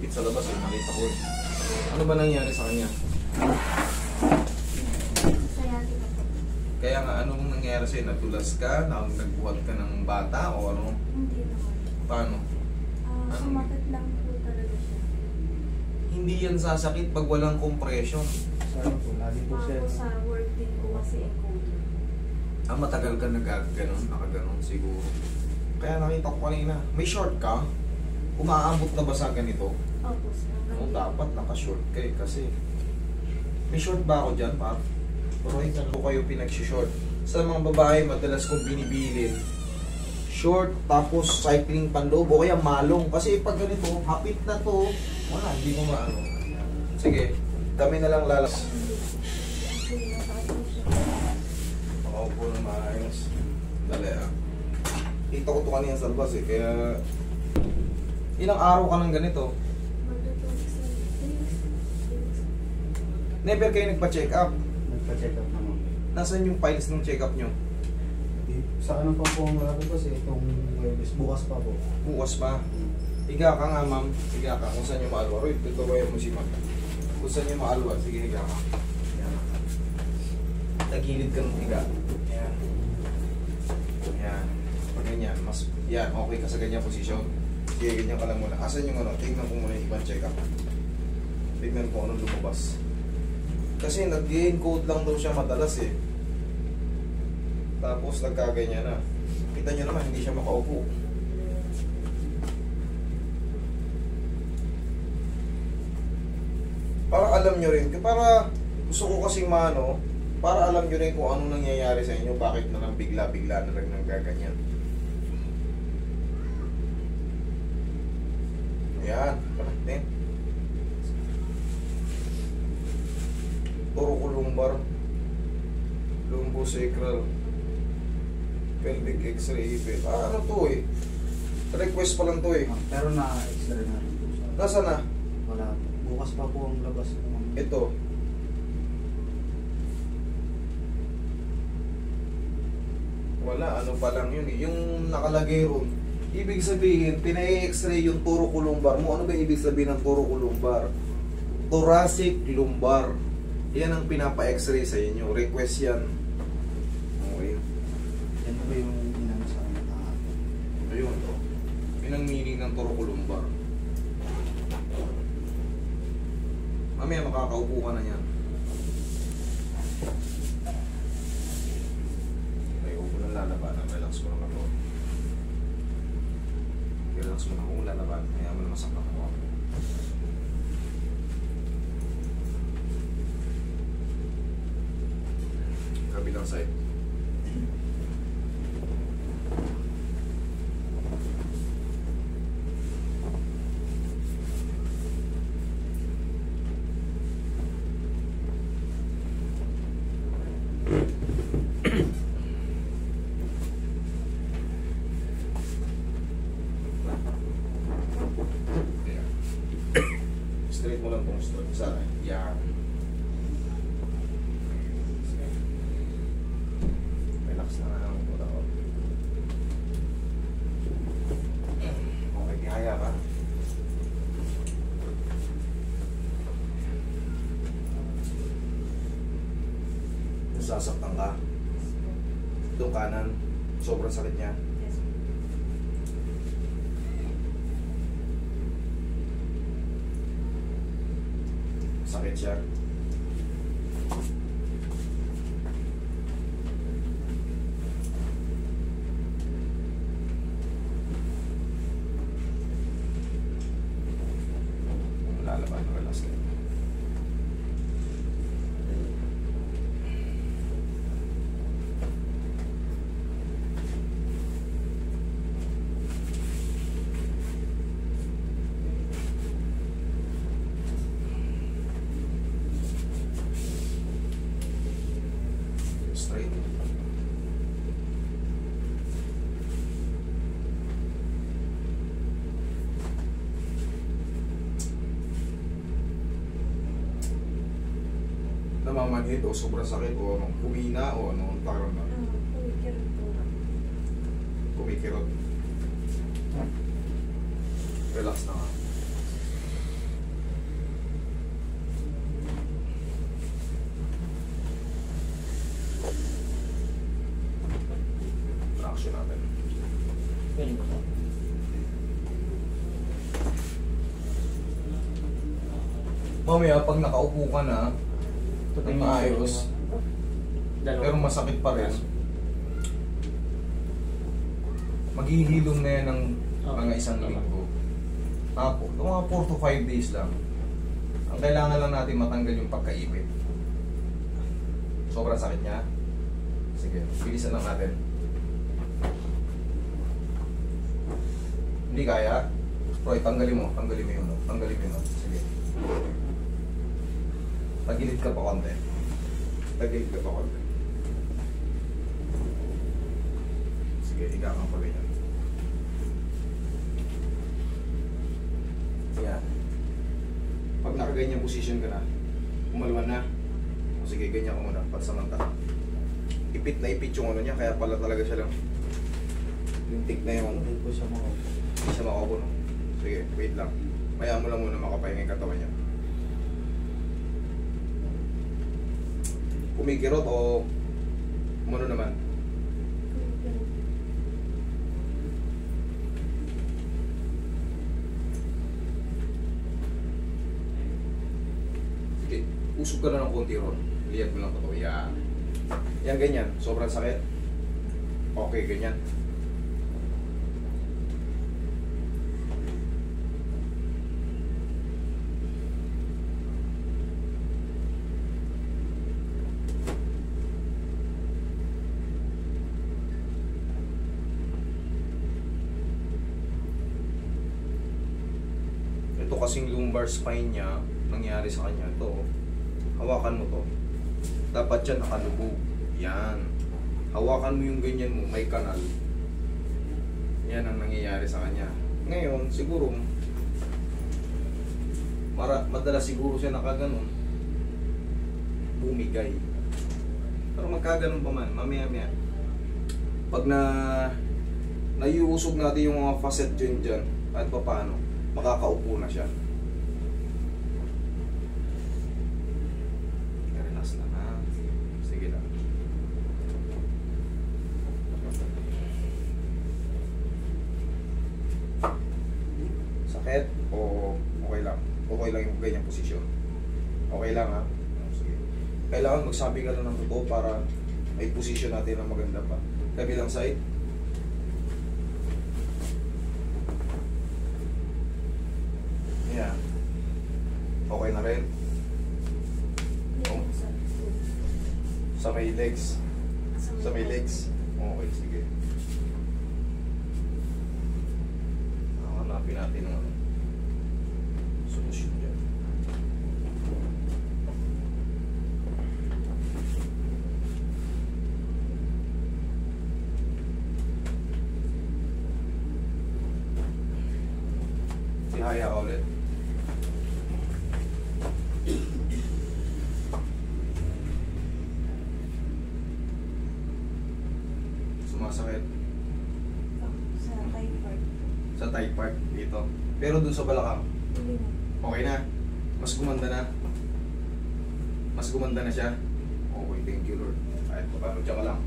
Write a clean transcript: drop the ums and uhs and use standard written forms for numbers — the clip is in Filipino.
ipit sa labas eh, nakita ko eh. Ano ba nangyari sa kanya? Sciatica po. Kaya nga, anong nangyari sa'yo? Natulas ka? Nagbuhat ka ng bata? O ano? Hindi naman. Paano? Sumakit lang po talaga siya. Hindi yan sasakit pag walang compression. Sorry po, lagi po siya. Ako sa work din ko kasi encoder. Matagal ka nagaganon, nakaganon siguro. Kaya nakita ko kanina, may short ka? Umaabot na ba sa ganito? Opo, sir. No, dapat naka-short ka eh, kasi may short ba ako dyan, pa? Pero hindi ko kayo pinag-short. Sa mga babae, madalas kong binibilin short, tapos cycling panloob, o kaya malong. Kasi pag ganito, hapit na to, wala, hindi mo maano. Sige, kami na lang lalas. Sige, masakit po siya. Makaupo na maayos. Dali ah. Kita ko to kanina sa labas eh, kaya ilang araw ka ng ganito? Never kayo nagpa-check up? Nagpa-check up naman. Nasaan yung files ng check up nyo? Sa ano pa po ang laro kasi itong Webes, bukas pa po. Bukas pa. Higa ka nga ma'am. Higa ka kung saan yung maalwa. Roy, tutuloy mo si ma'am. Kung saan yung maalwa. Sige, higa ka. Yan. Tagilid ka ng higa. Yan. Yan. Pag ganyan, mas, yan, okay ka sa ganyan posisyon. Sige, ganyan ka lang muna. Asan yung ano? Tingnan ko muna yung ibang check up. Tingnan ko anong lumabas. Kasi nag-encode lang daw siya madalas eh. Tapos nagkaganyan na. Kita nyo naman, hindi siya makaupo. Para alam nyo rin, para gusto ko kasing maano, para alam nyo rin kung ano nangyayari sa inyo, bakit na lang bigla-bigla na lang nanggaganyan. Ayan, parating. Thoracolumbar, lumbosacral, pelvic x-ray, ano to eh? Request pa lang to eh. Pero na-x-ray na rin po siya. Nasa na? Wala. Bukas pa po ang labas. Ito. Wala, ano pa lang yun eh. Yung nakalagay ron. Ibig sabihin, pina-x-ray yung thoracolumbar mo. Ano ba ibig sabihin ng thoracolumbar? Thoracic lumbar. Yan ang pinapa-x-ray sa inyo. Request yan. Okay. Yan po yung inano sa akin. Ayun, to. Yun ang meaning ng thoracolumbar. Mamaya makakaupo ka na yan. Ay, huwag mo lang lalabanan. Relax mo lang ako. Relax mo lang kung lalaban. Kaya mo na masakit ako. Kabilang side. Straight mo lang itong straight. Sana. Yan. Relax na lang. Okay, kihaya ka. Nasasaktan ka. Itong kanan. Sobrang sakit niya. Yes. Sakit siya. Lalaban, relax ka. Straight. Namamanhid o sobrang sakit o anong kumina o anong parang na Kumikirot po. kumikirot. Relax na nga. action natin. Ganyan ko. Mamaya, pag nakaupo ka na, ng maayos, pero masakit pa rin, maghihilom na yan ng mga isang linggo. Tapos, mga 4 to 5 days lang. Ang kailangan lang natin matanggal yung pagkaipit. Sobrang sakit niya. Sige, bilisan lang natin. Hindi kaya? Roy, tanggalin mo yun. Tanggalin mo yun. Sige. Tagilid ka pa konti. Tagilid ka pa konti. Sige, higa ka pa ganyan. Yan. Pag nakaganyan position ka na, umalwan na. O sige, ganyan ka muna, pansamantala. Ipit na ipit yung ano niya, kaya pala talaga siya lang. Yung tick na yung, Hindi po siya makaupo. hindi siya makaupo, no? Sige, wait lang. Maya mo lang muna makapahinga yung katawan niya. Kumikirot o umano naman? Sige, usog ka na ng konti ron. Lihat mo lang ito. Yan. Yan, ganyan. Sobrang sakit. Okay, ganyan. Ito kasing lumbar spine niya, nangyari sa kanya. Ito, hawakan mo to. Dapat yan nakalubog. Yan. Hawakan mo yung ganyan mo, may kanal. Yan ang nangyayari sa kanya. Ngayon, siguro, madalas siguro siya nakaganon. Bumigay. Pero magkaganon pa man, mamaya-maya. Pag naiusog natin yung mga facet dyan, kahit pa paano, makakaupo na siya. Relax na ha. Sige lang. Sakit o okay lang? Okay lang yung ganyang posisyon. Okay lang ha? Sige. Kailangan magsabi ka lang ng totoo para may posisyon natin na maganda pa. Kabilang side. Yan. Okay na rin. Oh. Sa may legs. Sa may legs. Okay, sige. Hanapin natin ang solusyon dyan. Ihaya ka ulit. Sumasakit Sa thigh part. sa thigh part dito. Pero dun sa balakang, Hindi na. okay na. Mas gumanda na. Mas gumanda na siya. Okay, thank you Lord. Kahit pa paano, tiyan ka lang.